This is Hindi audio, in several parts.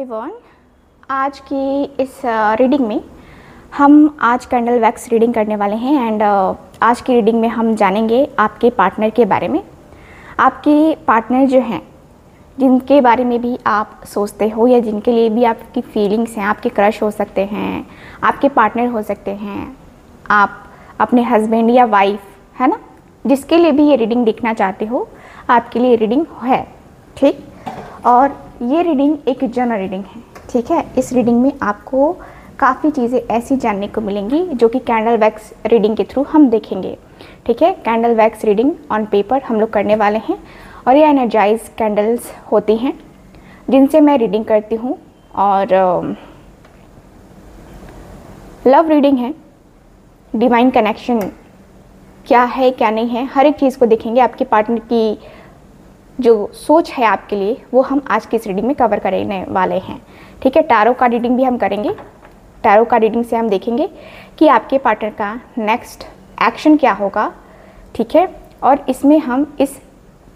एवरीवन, आज की इस रीडिंग में हम आज कैंडल वैक्स रीडिंग करने वाले हैं एंड आज की रीडिंग में हम जानेंगे आपके पार्टनर के बारे में। आपके पार्टनर जो हैं, जिनके बारे में भी आप सोचते हो या जिनके लिए भी आपकी फीलिंग्स हैं, आपके क्रश हो सकते हैं, आपके पार्टनर हो सकते हैं, आप अपने हस्बैंड या वाइफ, है ना, जिसके लिए भी ये रीडिंग देखना चाहते हो, आपके लिए रीडिंग है। ठीक, और ये रीडिंग एक जनरल रीडिंग है। ठीक है, इस रीडिंग में आपको काफ़ी चीज़ें ऐसी जानने को मिलेंगी जो कि कैंडल वैक्स रीडिंग के थ्रू हम देखेंगे। ठीक है, candle wax reading on paper हम लोग करने वाले हैं और ये एनर्जाइज कैंडल्स होती हैं जिनसे मैं रीडिंग करती हूँ। और लव रीडिंग है, डिवाइन कनेक्शन क्या है क्या नहीं है, हर एक चीज़ को देखेंगे। आपके पार्टनर की जो सोच है आपके लिए वो हम आज की इस रीडिंग में कवर करने वाले हैं। ठीक है, टैरो का रीडिंग भी हम करेंगे। टैरो का रीडिंग से हम देखेंगे कि आपके पार्टनर का नेक्स्ट एक्शन क्या होगा। ठीक है, और इसमें हम इस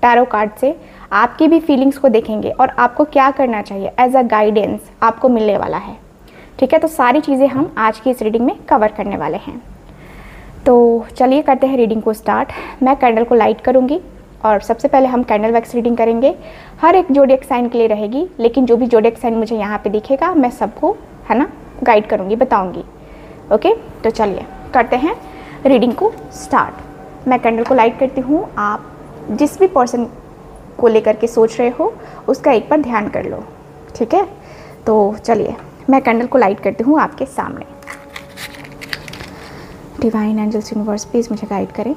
टैरो कार्ड से आपकी भी फीलिंग्स को देखेंगे और आपको क्या करना चाहिए एज अ गाइडेंस आपको मिलने वाला है। ठीक है, तो सारी चीज़ें हम आज की इस रीडिंग में कवर करने वाले हैं। तो चलिए करते हैं रीडिंग को स्टार्ट। मैं कैंडल को लाइट करूँगी और सबसे पहले हम कैंडल वैक्स रीडिंग करेंगे। हर एक जोडिएक साइन के लिए रहेगी, लेकिन जो भी जोडिएक साइन मुझे यहाँ पे दिखेगा मैं सबको, है ना, गाइड करूँगी, बताऊँगी। ओके, तो चलिए करते हैं रीडिंग को स्टार्ट। मैं कैंडल को लाइट करती हूँ। आप जिस भी पर्सन को लेकर के सोच रहे हो उसका एक बार ध्यान कर लो। ठीक है, तो चलिए मैं कैंडल को लाइट करती हूँ आपके सामने। डिवाइन एंजल्स यूनिवर्स प्लीज़ मुझे गाइड करें।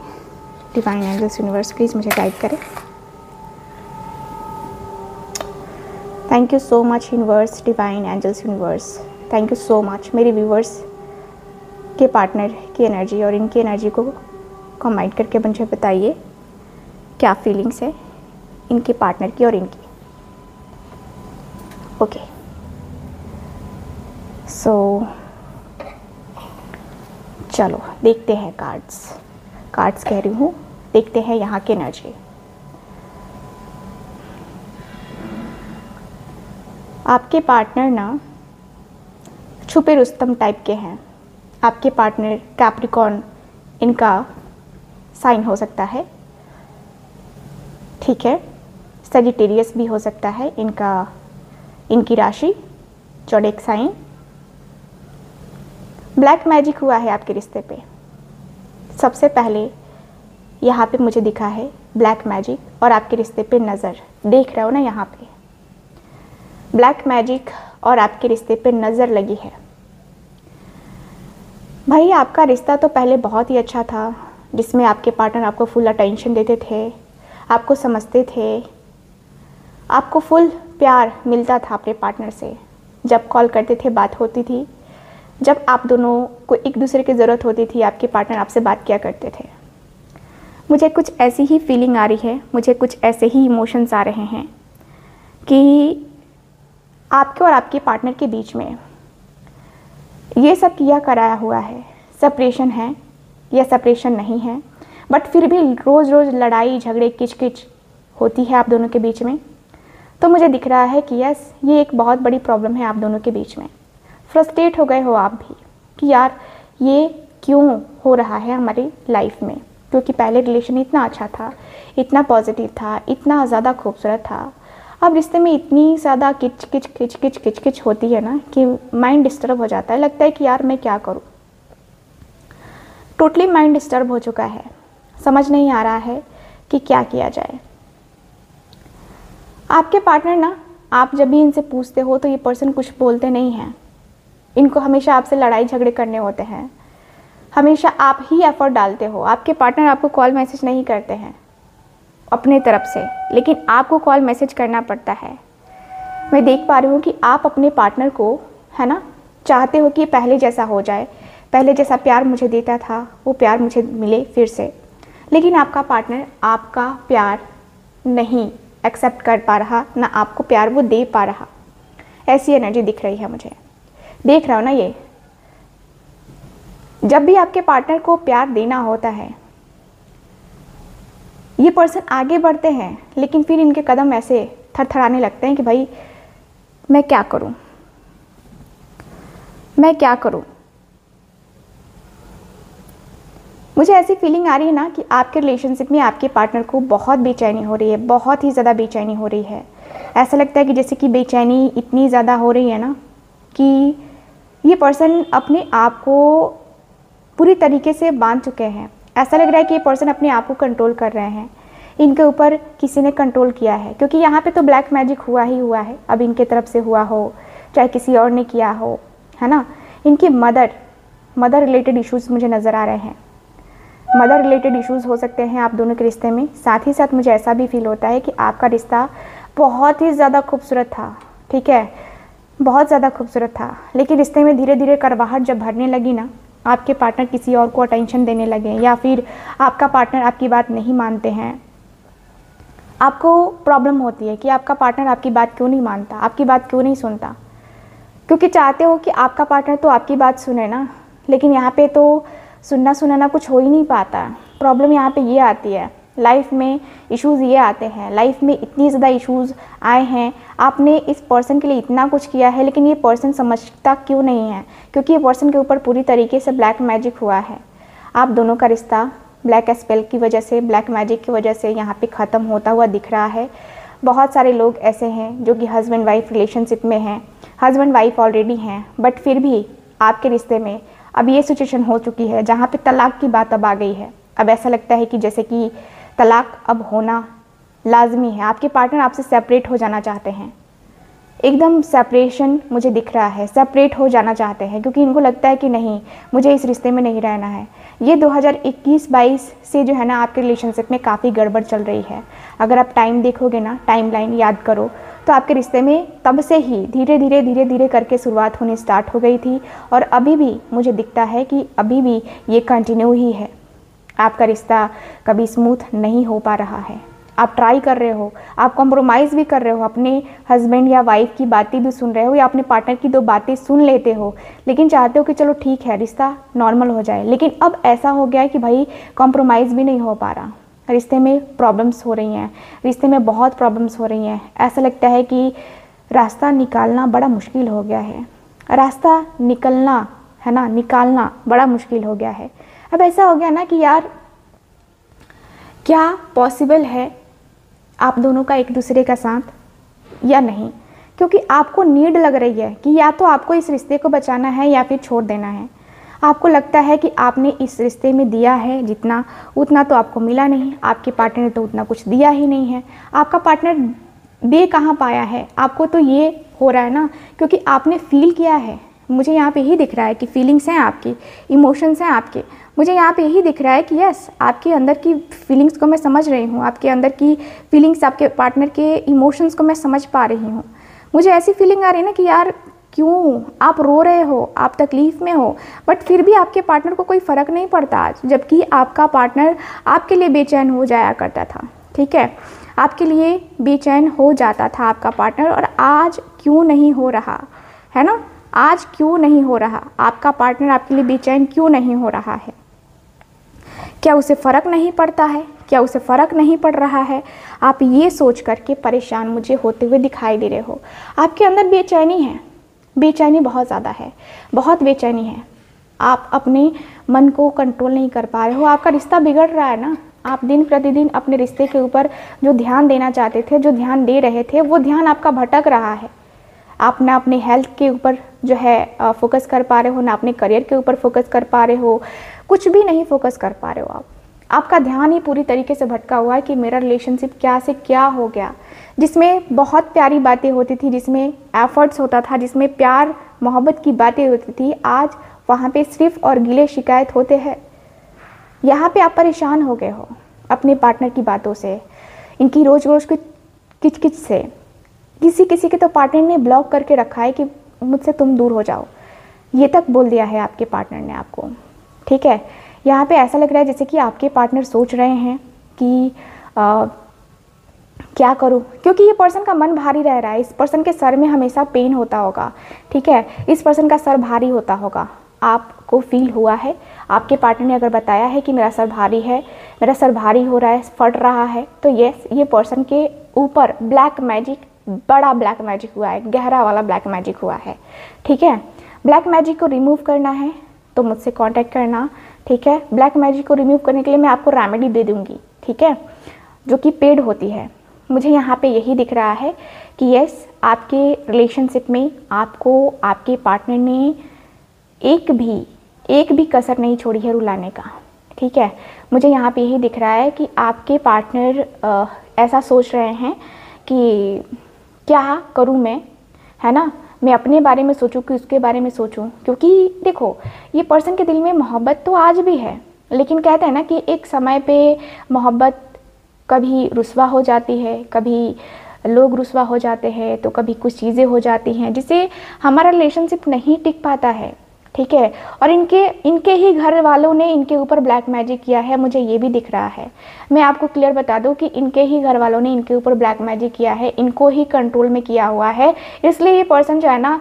डिवाइन एंजल्स यूनिवर्स प्लीज़ मुझे गाइड करें। Thank you so much universe, divine angels universe, thank you so much. मेरे व्यूवर्स के पार्टनर की एनर्जी और इनकी एनर्जी को कंबाइन करके मुझे बताइए क्या फीलिंग्स है इनके पार्टनर की और इनकी। ओके, सो चलो देखते हैं। कार्ड्स कह रही हूँ, देखते हैं यहाँ की एनर्जी। आपके पार्टनर ना छुपे रुस्तम टाइप के हैं। आपके पार्टनर कैप्रिकॉर्न इनका साइन हो सकता है। ठीक है, सजिटेरियस भी हो सकता है इनकी राशि, जोडिएक साइन। ब्लैक मैजिक हुआ है आपके रिश्ते पे। सबसे पहले यहाँ पे मुझे दिखा है ब्लैक मैजिक और आपके रिश्ते पे नज़र, देख रहे हो ना, यहाँ पे ब्लैक मैजिक और आपके रिश्ते पे नज़र लगी है। भाई आपका रिश्ता तो पहले बहुत ही अच्छा था, जिसमें आपके पार्टनर आपको फुल अटेंशन देते थे, आपको समझते थे, आपको फुल प्यार मिलता था अपने पार्टनर से। जब कॉल करते थे बात होती थी, जब आप दोनों को एक दूसरे की ज़रूरत होती थी आपके पार्टनर आपसे बात किया करते थे। मुझे कुछ ऐसी ही फीलिंग आ रही है, मुझे कुछ ऐसे ही इमोशंस आ रहे हैं कि आपके और आपके पार्टनर के बीच में ये सब किया कराया हुआ है। सेपरेशन है या सेपरेशन नहीं है, बट फिर भी रोज़ रोज़ लड़ाई झगड़े किचकिच होती है आप दोनों के बीच में। तो मुझे दिख रहा है कि यस, ये एक बहुत बड़ी प्रॉब्लम है आप दोनों के बीच में। फ्रस्ट्रेट हो गए हो आप भी कि यार ये क्यों हो रहा है हमारी लाइफ में, क्योंकि पहले रिलेशन इतना अच्छा था, इतना पॉजिटिव था, इतना ज़्यादा खूबसूरत था। अब रिश्ते में इतनी ज़्यादा किच होती है ना कि माइंड डिस्टर्ब हो जाता है। लगता है कि यार मैं क्या करूँ, टोटली माइंड डिस्टर्ब हो चुका है, समझ नहीं आ रहा है कि क्या किया जाए। आपके पार्टनर ना, आप जब भी इनसे पूछते हो तो ये पर्सन कुछ बोलते नहीं हैं। इनको हमेशा आपसे लड़ाई झगड़े करने होते हैं, हमेशा आप ही एफर्ट डालते हो। आपके पार्टनर आपको कॉल मैसेज नहीं करते हैं अपने तरफ से, लेकिन आपको कॉल मैसेज करना पड़ता है। मैं देख पा रही हूँ कि आप अपने पार्टनर को, है ना, चाहते हो कि पहले जैसा हो जाए, पहले जैसा प्यार मुझे देता था वो प्यार मुझे मिले फिर से, लेकिन आपका पार्टनर आपका प्यार नहीं एक्सेप्ट कर पा रहा, ना आपको प्यार वो दे पा रहा। ऐसी एनर्जी दिख रही है मुझे, देख रहा हो ना। ये जब भी आपके पार्टनर को प्यार देना होता है, ये पर्सन आगे बढ़ते हैं, लेकिन फिर इनके कदम ऐसे थरथराने लगते हैं कि भाई मैं क्या करूं, मैं क्या करूं। मुझे ऐसी फीलिंग आ रही है ना कि आपके रिलेशनशिप में आपके पार्टनर को बहुत बेचैनी हो रही है, बहुत ही ज़्यादा बेचैनी हो रही है। ऐसा लगता है कि जैसे कि बेचैनी इतनी ज़्यादा हो रही है ना कि ये पर्सन अपने आप को पूरी तरीके से बांध चुके हैं। ऐसा लग रहा है कि ये पर्सन अपने आप को कंट्रोल कर रहे हैं, इनके ऊपर किसी ने कंट्रोल किया है। क्योंकि यहाँ पे तो ब्लैक मैजिक हुआ ही हुआ है, अब इनके तरफ से हुआ हो चाहे किसी और ने किया हो, है ना। इनकी मदर रिलेटेड इश्यूज़ मुझे नज़र आ रहे हैं। मदर रिलेटेड इश्यूज़ हो सकते हैं आप दोनों के रिश्ते में। साथ ही साथ मुझे ऐसा भी फील होता है कि आपका रिश्ता बहुत ही ज़्यादा खूबसूरत था, ठीक है, बहुत ज़्यादा खूबसूरत था, लेकिन रिश्ते में धीरे धीरे करवाहट जब भरने लगी ना, आपके पार्टनर किसी और को अटेंशन देने लगे या फिर आपका पार्टनर आपकी बात नहीं मानते हैं, आपको प्रॉब्लम होती है कि आपका पार्टनर आपकी बात क्यों नहीं मानता, आपकी बात क्यों नहीं सुनता। क्योंकि चाहते हो कि आपका पार्टनर तो आपकी बात सुने ना, लेकिन यहाँ पे तो सुनना कुछ हो ही नहीं पाता। प्रॉब्लम यहाँ पे ये आती है, लाइफ में इश्यूज़ ये आते हैं, लाइफ में इतनी ज़्यादा इश्यूज़ आए हैं, आपने इस पर्सन के लिए इतना कुछ किया है, लेकिन ये पर्सन समझता क्यों नहीं है। क्योंकि ये पर्सन के ऊपर पूरी तरीके से ब्लैक मैजिक हुआ है। आप दोनों का रिश्ता ब्लैक स्पेल की वजह से, ब्लैक मैजिक की वजह से यहाँ पे ख़त्म होता हुआ दिख रहा है। बहुत सारे लोग ऐसे हैं जो कि हस्बैंड वाइफ रिलेशनशिप में हैं, हस्बैंड वाइफ ऑलरेडी हैं, बट फिर भी आपके रिश्ते में अब ये सिचुएशन हो चुकी है जहाँ पे तलाक की बात अब आ गई है। अब ऐसा लगता है कि जैसे कि तलाक अब होना लाजमी है। आपके पार्टनर आपसे सेपरेट हो जाना चाहते हैं, एकदम सेपरेशन मुझे दिख रहा है, सेपरेट हो जाना चाहते हैं, क्योंकि इनको लगता है कि नहीं, मुझे इस रिश्ते में नहीं रहना है। ये 2021-22 से जो है ना आपके रिलेशनशिप में काफ़ी गड़बड़ चल रही है। अगर आप टाइम देखोगे ना, टाइमलाइन याद करो, तो आपके रिश्ते में तब से ही धीरे धीरे करके शुरुआत होनी स्टार्ट हो गई थी, और अभी भी मुझे दिखता है कि अभी भी ये कंटिन्यू ही है। आपका रिश्ता कभी स्मूथ नहीं हो पा रहा है। आप ट्राई कर रहे हो, आप कॉम्प्रोमाइज़ भी कर रहे हो, अपने हस्बैंड या वाइफ की बातें भी सुन रहे हो या अपने पार्टनर की दो बातें सुन लेते हो, लेकिन चाहते हो कि चलो ठीक है रिश्ता नॉर्मल हो जाए। लेकिन अब ऐसा हो गया है कि भाई कॉम्प्रोमाइज़ भी नहीं हो पा रहा, रिश्ते में प्रॉब्लम्स हो रही हैं, रिश्ते में बहुत प्रॉब्लम्स हो रही हैं। ऐसा लगता है कि रास्ता निकालना बड़ा मुश्किल हो गया है, रास्ता निकलना है ना, निकालना बड़ा मुश्किल हो गया है। अब ऐसा हो गया ना कि यार क्या पॉसिबल है आप दोनों का एक दूसरे का साथ या नहीं, क्योंकि आपको नीड लग रही है कि या तो आपको इस रिश्ते को बचाना है या फिर छोड़ देना है। आपको लगता है कि आपने इस रिश्ते में दिया है जितना, उतना तो आपको मिला नहीं, आपके पार्टनर ने तो उतना कुछ दिया ही नहीं है। आपका पार्टनर दे कहाँ पाया है, आपको तो ये हो रहा है ना क्योंकि आपने फील किया है। मुझे यहाँ पे यही दिख रहा है कि फीलिंग्स हैं आपकी, इमोशंस हैं आपके। मुझे यहाँ पे यही दिख रहा है कि यस, आपके अंदर की फीलिंग्स को मैं समझ रही हूँ, आपके अंदर की फीलिंग्स, आपके पार्टनर के इमोशंस को मैं समझ पा रही हूँ। मुझे ऐसी फीलिंग आ रही है ना कि यार क्यों आप रो रहे हो, आप तकलीफ़ में हो, बट फिर भी आपके पार्टनर को कोई फ़र्क नहीं पड़ता आज, जबकि आपका पार्टनर आपके लिए बेचैन हो जाया करता था। ठीक है, आपके लिए बेचैन हो जाता था आपका पार्टनर, और आज क्यों नहीं हो रहा है ना, आज क्यों नहीं हो रहा, आपका पार्टनर आपके लिए बेचैन क्यों नहीं हो रहा है? क्या उसे फ़र्क नहीं पड़ता है, क्या उसे फ़र्क नहीं पड़ रहा है? आप ये सोच करके परेशान मुझे होते हुए दिखाई दे रहे हो। आपके अंदर बेचैनी है, बेचैनी बहुत ज़्यादा है, बहुत बेचैनी है। आप अपने मन को कंट्रोल नहीं कर पा रहे हो, आपका रिश्ता बिगड़ रहा है ना। आप दिन प्रतिदिन अपने रिश्ते के ऊपर जो ध्यान देना चाहते थे, जो ध्यान दे रहे थे, वो ध्यान आपका भटक रहा है। आप ना अपने हेल्थ के ऊपर जो है फोकस कर पा रहे हो, ना अपने करियर के ऊपर फोकस कर पा रहे हो, कुछ भी नहीं फोकस कर पा रहे हो आप। आपका ध्यान ही पूरी तरीके से भटका हुआ है कि मेरा रिलेशनशिप क्या से क्या हो गया, जिसमें बहुत प्यारी बातें होती थी, जिसमें एफर्ट्स होता था, जिसमें प्यार मोहब्बत की बातें होती थी, आज वहाँ पे सिर्फ और गिले शिकायत होते हैं। यहाँ पे आप परेशान हो गए हो अपने पार्टनर की बातों से, इनकी रोज़ रोज़ की किचकिच से। किसी किसी के तो पार्टनर ने ब्लॉक करके रखा है कि मुझसे तुम दूर हो जाओ, ये तक बोल दिया है आपके पार्टनर ने आपको। ठीक है, यहाँ पे ऐसा लग रहा है जैसे कि आपके पार्टनर सोच रहे हैं कि क्या करूँ, क्योंकि ये पर्सन का मन भारी रह रहा है, इस पर्सन के सर में हमेशा पेन होता होगा। ठीक है, इस पर्सन का सर भारी होता होगा, आपको फील हुआ है, आपके पार्टनर ने अगर बताया है कि मेरा सर भारी है, मेरा सर भारी हो रहा है, फट रहा है, तो यस, ये पर्सन के ऊपर ब्लैक मैजिक बड़ा ब्लैक मैजिक हुआ है, गहरा वाला ब्लैक मैजिक हुआ है। ठीक है, ब्लैक मैजिक को रिमूव करना है तो मुझसे कांटेक्ट करना। ठीक है, ब्लैक मैजिक को रिमूव करने के लिए मैं आपको रेमेडी दे दूंगी, ठीक है, जो कि पेड होती है। मुझे यहाँ पे यही दिख रहा है कि यस, आपके रिलेशनशिप में आपको आपके पार्टनर ने एक भी कसर नहीं छोड़ी है रुलाने का। ठीक है, मुझे यहाँ पे यही दिख रहा है कि आपके पार्टनर ऐसा सोच रहे हैं कि क्या करूँ मैं, है ना, मैं अपने बारे में सोचूं कि उसके बारे में सोचूं। क्योंकि देखो, ये पर्सन के दिल में मोहब्बत तो आज भी है, लेकिन कहते हैं ना कि एक समय पे मोहब्बत कभी रुस्वा हो जाती है, कभी लोग रुस्वा हो जाते हैं, तो कभी कुछ चीज़ें हो जाती हैं जिससे हमारा रिलेशनशिप नहीं टिक पाता है। ठीक है, और इनके ही घर वालों ने इनके ऊपर ब्लैक मैजिक किया है, मुझे ये भी दिख रहा है। मैं आपको क्लियर बता दूं कि इनके ही घर वालों ने इनके ऊपर ब्लैक मैजिक किया है, इनको ही कंट्रोल में किया हुआ है। इसलिए ये पर्सन जो है ना,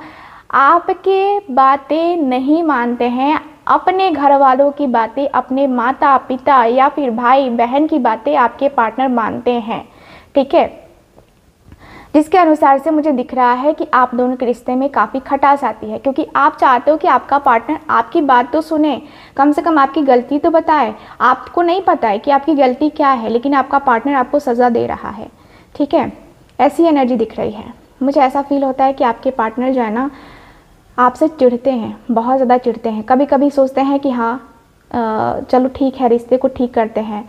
आपके बातें नहीं मानते हैं, अपने घर वालों की बातें, अपने माता पिता या फिर भाई बहन की बातें आपके पार्टनर मानते हैं। ठीक है, जिसके अनुसार से मुझे दिख रहा है कि आप दोनों के रिश्ते में काफ़ी खटास आती है, क्योंकि आप चाहते हो कि आपका पार्टनर आपकी बात तो सुने, कम से कम आपकी गलती तो बताए। आपको नहीं पता है कि आपकी गलती क्या है, लेकिन आपका पार्टनर आपको सज़ा दे रहा है। ठीक है, ऐसी एनर्जी दिख रही है। मुझे ऐसा फील होता है कि आपके पार्टनर जो है ना, आपसे चिढ़ते हैं, बहुत ज़्यादा चिढ़ते हैं। कभी कभी सोचते हैं कि हाँ चलो ठीक है, रिश्ते को ठीक करते हैं,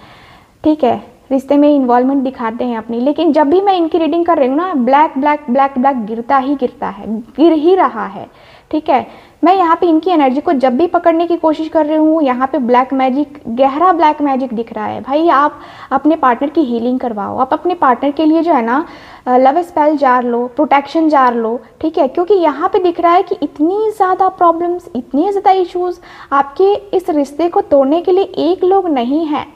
ठीक है, रिश्ते में इन्वॉल्वमेंट दिखाते हैं अपनी, लेकिन जब भी मैं इनकी रीडिंग कर रही हूँ ना, ब्लैक ब्लैक ब्लैक ब्लैक गिरता ही है, गिर ही रहा है। ठीक है, मैं यहाँ पे इनकी एनर्जी को जब भी पकड़ने की कोशिश कर रही हूँ, यहाँ पे ब्लैक मैजिक, गहरा ब्लैक मैजिक दिख रहा है। भाई, आप अपने पार्टनर की हीलिंग करवाओ, आप अपने पार्टनर के लिए जो है ना लव स्पेल जार लो, प्रोटेक्शन जार लो। ठीक है, क्योंकि यहाँ पे दिख रहा है कि इतनी ज़्यादा प्रॉब्लम्स, इतनी ज़्यादा इश्यूज़ आपके इस रिश्ते को तोड़ने के लिए एक लोग नहीं हैं,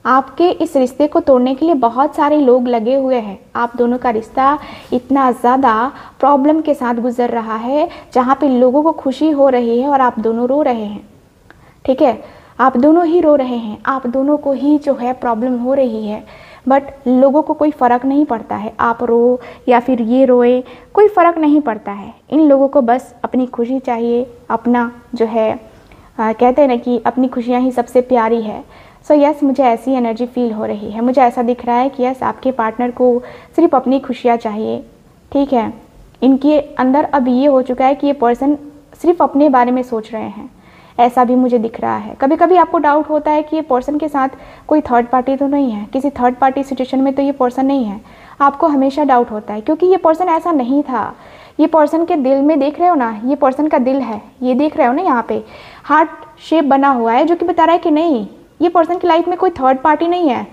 आपके इस रिश्ते को तोड़ने के लिए बहुत सारे लोग लगे हुए हैं। आप दोनों का रिश्ता इतना ज़्यादा प्रॉब्लम के साथ गुजर रहा है, जहाँ पे लोगों को खुशी हो रही है और आप दोनों रो रहे हैं। ठीक है, आप दोनों ही रो रहे हैं, आप दोनों को ही जो है प्रॉब्लम हो रही है, बट लोगों को कोई फ़र्क नहीं पड़ता है। आप रो या फिर ये रोए, कोई फ़र्क नहीं पड़ता है। इन लोगों को बस अपनी खुशी चाहिए, अपना जो है कहते हैं ना कि अपनी खुशियाँ ही सबसे प्यारी है। सो यस, मुझे ऐसी एनर्जी फील हो रही है। मुझे ऐसा दिख रहा है कि यस, आपके पार्टनर को सिर्फ अपनी खुशियाँ चाहिए। ठीक है, इनके अंदर अब ये हो चुका है कि ये पर्सन सिर्फ अपने बारे में सोच रहे हैं, ऐसा भी मुझे दिख रहा है। कभी कभी आपको डाउट होता है कि ये पर्सन के साथ कोई थर्ड पार्टी तो नहीं है, किसी थर्ड पार्टी सिचुएशन में तो ये पर्सन नहीं है। आपको हमेशा डाउट होता है, क्योंकि ये पर्सन ऐसा नहीं था। ये पर्सन के दिल में देख रहे हो ना, ये पर्सन का दिल है, ये देख रहे हो ना, यहाँ पे हार्ट शेप बना हुआ है, जो कि बता रहा है कि नहीं, ये पर्सन की लाइफ में कोई थर्ड पार्टी नहीं है,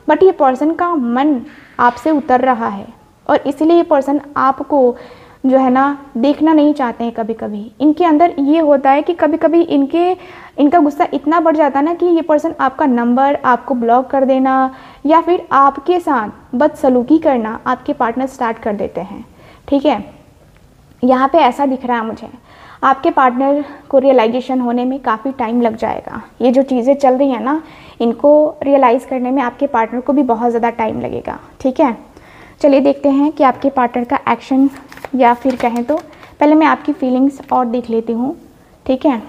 बट ये पर्सन का मन आपसे उतर रहा है, और इसीलिए ये पर्सन आपको जो है ना देखना नहीं चाहते हैं। कभी कभी इनके अंदर ये होता है कि कभी कभी इनका गुस्सा इतना बढ़ जाता है ना कि ये पर्सन आपका नंबर, आपको ब्लॉक कर देना या फिर आपके साथ बदसलूकी करना आपके पार्टनर स्टार्ट कर देते हैं। ठीक है, यहाँ पे ऐसा दिख रहा है मुझे, आपके पार्टनर को रियलाइजेशन होने में काफ़ी टाइम लग जाएगा। ये जो चीज़ें चल रही हैं ना, इनको रियलाइज़ करने में आपके पार्टनर को भी बहुत ज़्यादा टाइम लगेगा। ठीक है, चलिए देखते हैं कि आपके पार्टनर का एक्शन, या फिर कहें तो पहले मैं आपकी फीलिंग्स और देख लेती हूँ। ठीक है,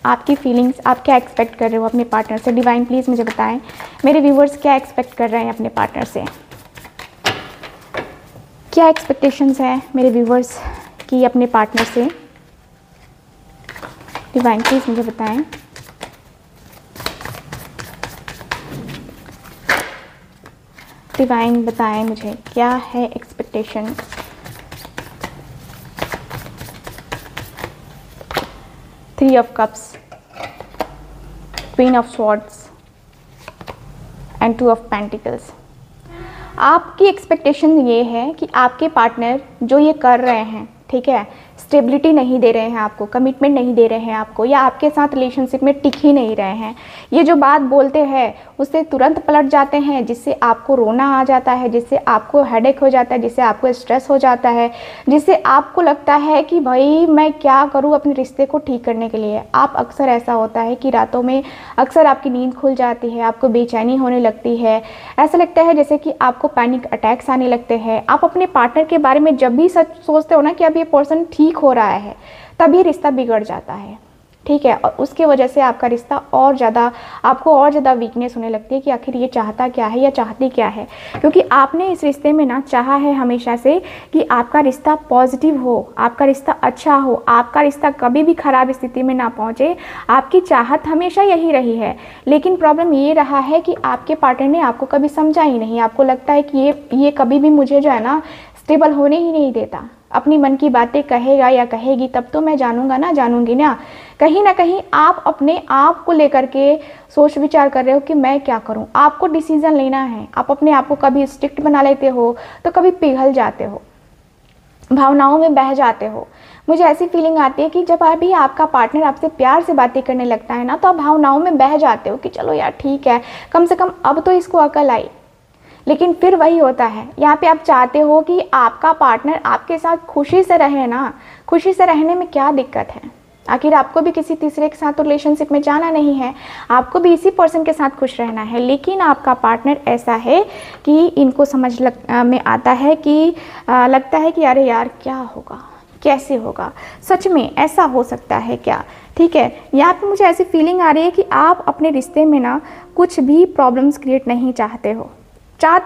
आपकी फीलिंग्स, आप क्या एक्सपेक्ट कर रहे हो अपने पार्टनर से। डिवाइन प्लीज़ मुझे बताएं, मेरे व्यूवर्स क्या एक्सपेक्ट कर रहे हैं अपने पार्टनर से, क्या एक्सपेक्टेशंस है मेरे व्यूवर्स की अपने पार्टनर से। डिवाइन प्लीज़ मुझे बताएं। डिवाइन बताएं मुझे क्या है expectation. Three of cups, queen of swords and two of pentacles. आपकी एक्सपेक्टेशन ये है कि आपके पार्टनर जो ये कर रहे हैं, ठीक है, स्टेबिलिटी नहीं दे रहे हैं आपको, कमिटमेंट नहीं दे रहे हैं आपको, या आपके साथ रिलेशनशिप में टिक ही नहीं रहे हैं। ये जो बात बोलते हैं उससे तुरंत पलट जाते हैं, जिससे आपको रोना आ जाता है, जिससे आपको हेडेक हो जाता है, जिससे आपको स्ट्रेस हो जाता है, जिससे आपको लगता है कि भाई मैं क्या करूं अपने रिश्ते को ठीक करने के लिए। आप अक्सर ऐसा होता है कि रातों में अक्सर आपकी नींद खुल जाती है, आपको बेचैनी होने लगती है, ऐसा लगता है जैसे कि आपको पैनिक अटैक्स आने लगते हैं। आप अपने पार्टनर के बारे में जब भी सच सोचते हो ना कि अब ये पर्सन ठीक हो रहा है, तभी रिश्ता बिगड़ जाता है, ठीक है। और उसके वजह से आपका रिश्ता आपको और ज़्यादा वीकनेस होने लगती है कि आखिर ये चाहता क्या है या चाहती क्या है, क्योंकि आपने इस रिश्ते में ना चाहा है हमेशा से कि आपका रिश्ता पॉजिटिव हो, आपका रिश्ता अच्छा हो, आपका रिश्ता कभी भी ख़राब स्थिति में ना पहुँचे। आपकी चाहत हमेशा यही रही है, लेकिन प्रॉब्लम ये रहा है कि आपके पार्टनर ने आपको कभी समझा ही नहीं। आपको लगता है कि ये कभी भी मुझे जो है ना स्टेबल होने ही नहीं देता, अपनी मन की बातें कहेगा या कहेगी तब तो मैं जानूंगी ना। कहीं ना कहीं आप अपने आप को लेकर के सोच विचार कर रहे हो कि मैं क्या करूं। आपको डिसीजन लेना है, आप अपने आप को कभी स्ट्रिक्ट बना लेते हो तो कभी पिघल जाते हो, भावनाओं में बह जाते हो। मुझे ऐसी फीलिंग आती है कि जब अभी आपका पार्टनर आपसे प्यार से बातें करने लगता है ना, तो आप भावनाओं में बह जाते हो कि चलो यार ठीक है, कम से कम अब तो इसको अकल आई। लेकिन फिर वही होता है, यहाँ पे आप चाहते हो कि आपका पार्टनर आपके साथ खुशी से रहे ना। खुशी से रहने में क्या दिक्कत है? आखिर आपको भी किसी तीसरे के साथ रिलेशनशिप में जाना नहीं है, आपको भी इसी पर्सन के साथ खुश रहना है। लेकिन आपका पार्टनर ऐसा है कि इनको में आता है कि लगता है कि अरे यार क्या होगा, कैसे होगा, सच में ऐसा हो सकता है क्या? ठीक है, यहाँ पे मुझे ऐसी फीलिंग आ रही है कि आप अपने रिश्ते में ना कुछ भी प्रॉब्लम्स क्रिएट नहीं चाहते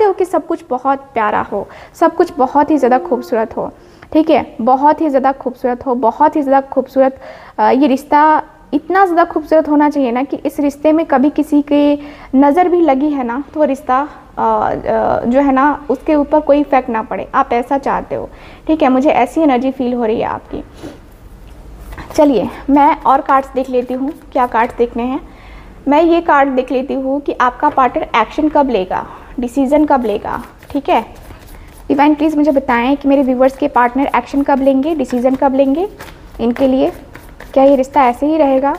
हो कि सब कुछ बहुत प्यारा हो, सब कुछ बहुत ही ज़्यादा खूबसूरत हो, ठीक है, बहुत ही ज़्यादा खूबसूरत हो, बहुत ही ज़्यादा खूबसूरत। ये रिश्ता इतना ज़्यादा खूबसूरत होना चाहिए ना कि इस रिश्ते में कभी किसी की नज़र भी लगी है ना तो वो रिश्ता जो है ना उसके ऊपर कोई इफेक्ट ना पड़े। आप ऐसा चाहते हो, ठीक है, मुझे ऐसी एनर्जी फील हो रही है आपकी। चलिए मैं और कार्ड्स देख लेती हूँ, क्या कार्ड्स देखने हैं। मैं ये कार्ड देख लेती हूँ कि आपका पार्टनर एक्शन कब लेगा, डिसीज़न कब लेगा, ठीक है। डिवाइन प्लीज़ मुझे बताएं कि मेरे व्यूवर्स के पार्टनर एक्शन कब लेंगे, डिसीज़न कब लेंगे इनके लिए। क्या ये रिश्ता ऐसे ही रहेगा?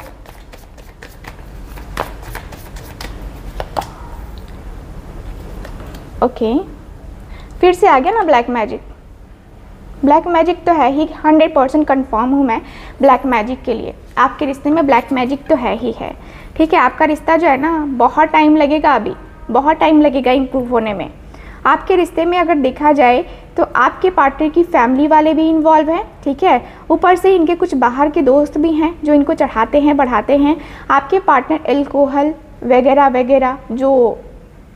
ओके, फिर से आ गया ना ब्लैक मैजिक। ब्लैक मैजिक तो है ही, 100% कन्फर्म हूँ मैं ब्लैक मैजिक के लिए। आपके रिश्ते में ब्लैक मैजिक तो है ही है, ठीक है। आपका रिश्ता जो है ना बहुत टाइम लगेगा, अभी बहुत टाइम लगेगा इम्प्रूव होने में। आपके रिश्ते में अगर देखा जाए तो आपके पार्टनर की फैमिली वाले भी इन्वॉल्व हैं, ठीक है। ऊपर से इनके कुछ बाहर के दोस्त भी हैं जो इनको चढ़ाते हैं, बढ़ाते हैं। आपके पार्टनर एल्कोहल वगैरह वगैरह जो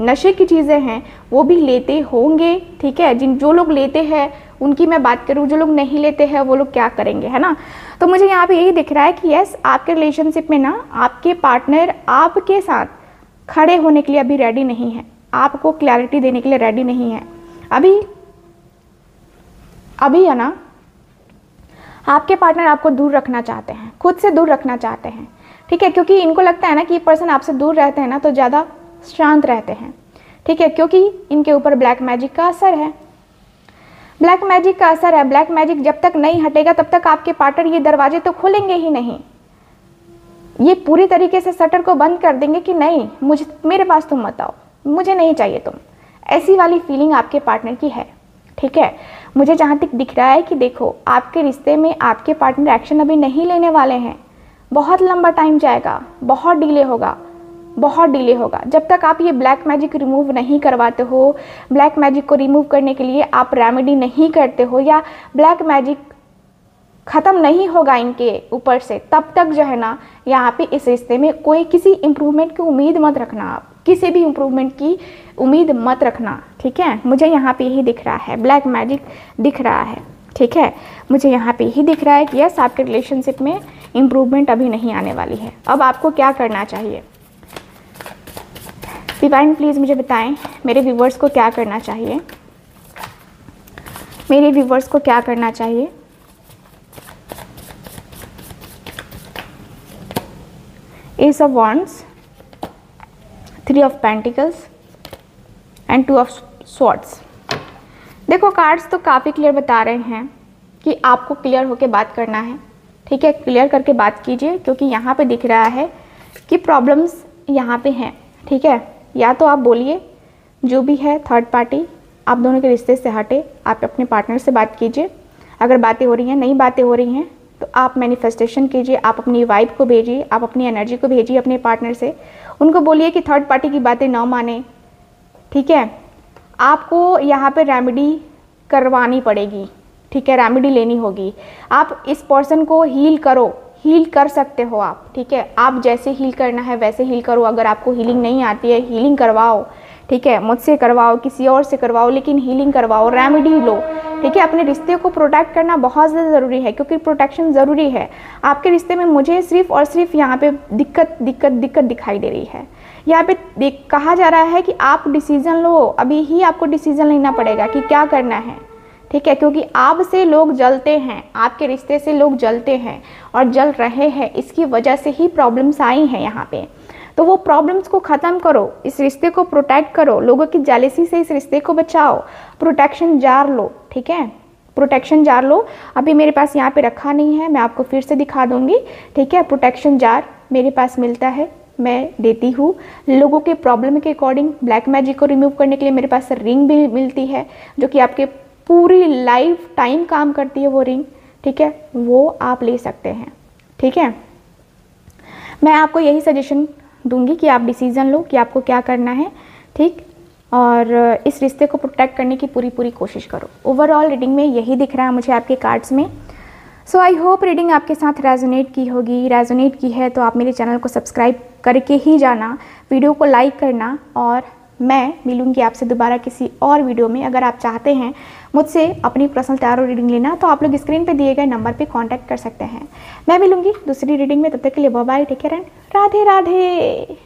नशे की चीज़ें हैं वो भी लेते होंगे, ठीक है। जो लोग लेते हैं उनकी मैं बात करूँ, जो लोग नहीं लेते हैं वो लोग क्या करेंगे, है ना। तो मुझे यहाँ पे यही दिख रहा है कि यस, आपके रिलेशनशिप में ना आपके पार्टनर आपके साथ खड़े होने के लिए अभी रेडी नहीं है, आपको क्लैरिटी देने के लिए रेडी नहीं है अभी है ना। आपके पार्टनर आपको दूर रखना चाहते हैं, खुद से दूर रखना चाहते हैं, ठीक है, क्योंकि इनको लगता है ना कि ये पर्सन आपसे दूर रहते हैं ना तो ज़्यादा शांत रहते हैं, ठीक है, क्योंकि इनके ऊपर ब्लैक मैजिक का असर है। ब्लैक मैजिक का असर है। ब्लैक मैजिक जब तक नहीं हटेगा तब तक आपके पार्टनर ये दरवाजे तो खोलेंगे ही नहीं, ये पूरी तरीके से शटर को बंद कर देंगे कि नहीं, मेरे पास तुम मत आओ, मुझे नहीं चाहिए तुम। ऐसी वाली फीलिंग आपके पार्टनर की है, ठीक है। मुझे जहाँ तक दिख रहा है कि देखो आपके रिश्ते में आपके पार्टनर एक्शन अभी नहीं लेने वाले हैं, बहुत लंबा टाइम जाएगा, बहुत डिले होगा, बहुत डिले होगा। जब तक आप ये ब्लैक मैजिक रिमूव नहीं करवाते हो, ब्लैक मैजिक को रिमूव करने के लिए आप रेमेडी नहीं करते हो या ब्लैक मैजिक ख़त्म नहीं होगा इनके ऊपर से, तब तक जो है ना यहाँ पे इस रिश्ते में कोई किसी इम्प्रूवमेंट की उम्मीद मत रखना। आप किसी भी इम्प्रूवमेंट की उम्मीद मत रखना, ठीक है। मुझे यहाँ पे यही दिख रहा है, ब्लैक मैजिक दिख रहा है, ठीक है। मुझे यहाँ पे यही दिख रहा है कि यस, आपके रिलेशनशिप में इम्प्रूवमेंट अभी नहीं आने वाली है। अब आपको क्या करना चाहिए? डिवाइन प्लीज़ मुझे बताएं मेरे व्यूवर्स को क्या करना चाहिए, मेरे व्यूवर्स को क्या करना चाहिए। S of wands, 3 of pentacles and 2 of swords. देखो कार्ड्स तो काफ़ी क्लियर बता रहे हैं कि आपको क्लियर होकर बात करना है, ठीक है। क्लियर करके बात कीजिए, क्योंकि यहाँ पे दिख रहा है कि प्रॉब्लम्स यहाँ पे हैं, ठीक है। या तो आप बोलिए जो भी है, थर्ड पार्टी आप दोनों के रिश्ते से हटे, आप अपने पार्टनर से बात कीजिए। अगर बातें हो रही हैं, नई बातें हो रही हैं, तो आप मैनिफेस्टेशन कीजिए, आप अपनी वाइब को भेजिए, आप अपनी एनर्जी को भेजिए अपने पार्टनर से। उनको बोलिए कि थर्ड पार्टी की बातें ना माने, ठीक है। आपको यहाँ पे रेमेडी करवानी पड़ेगी, ठीक है, रेमेडी लेनी होगी। आप इस पर्सन को हील करो, हील कर सकते हो आप, ठीक है। आप जैसे हील करना है वैसे हील करो। अगर आपको हीलिंग नहीं आती है, हीलिंग करवाओ, ठीक है। मुझसे करवाओ, किसी और से करवाओ, लेकिन हीलिंग करवाओ, रेमेडी लो, ठीक है। अपने रिश्ते को प्रोटेक्ट करना बहुत ज़्यादा ज़रूरी है, क्योंकि प्रोटेक्शन ज़रूरी है आपके रिश्ते में। मुझे सिर्फ और सिर्फ यहाँ पे दिक्कत दिखाई दे रही है। यहाँ पे कहा जा रहा है कि आप डिसीज़न लो, अभी ही आपको डिसीज़न लेना पड़ेगा कि क्या करना है, ठीक है। क्योंकि आप से लोग जलते हैं, आपके रिश्ते से लोग जलते हैं और जल रहे हैं, इसकी वजह से ही प्रॉब्लम्स आई हैं यहाँ पे। तो वो प्रॉब्लम्स को ख़त्म करो, इस रिश्ते को प्रोटेक्ट करो, लोगों की जेलसी से इस रिश्ते को बचाओ। प्रोटेक्शन जार लो, ठीक है, प्रोटेक्शन जार लो। अभी मेरे पास यहाँ पे रखा नहीं है, मैं आपको फिर से दिखा दूंगी, ठीक है। प्रोटेक्शन जार मेरे पास मिलता है, मैं देती हूँ लोगों के प्रॉब्लम के अकॉर्डिंग। ब्लैक मैजिक को रिमूव करने के लिए मेरे पास रिंग भी मिलती है, जो कि आपके पूरी लाइफ टाइम काम करती है वो रिंग, ठीक है। वो आप ले सकते हैं, ठीक है। मैं आपको यही सजेशन दूंगी कि आप डिसीज़न लो कि आपको क्या करना है, ठीक। और इस रिश्ते को प्रोटेक्ट करने की पूरी कोशिश करो। ओवरऑल रीडिंग में यही दिख रहा है मुझे आपके कार्ड्स में। सो आई होप रीडिंग आपके साथ रेजोनेट की होगी। रेजोनेट की है तो आप मेरे चैनल को सब्सक्राइब करके ही जाना, वीडियो को लाइक करना, और मैं मिलूंगी आपसे दोबारा किसी और वीडियो में। अगर आप चाहते हैं मुझसे अपनी पर्सनल टैरो रीडिंग लेना, तो आप लोग स्क्रीन पे दिए गए नंबर पे कांटेक्ट कर सकते हैं। मैं मिलूंगी दूसरी रीडिंग में, तब तक के लिए bye bye, take care and Radhe Radhe.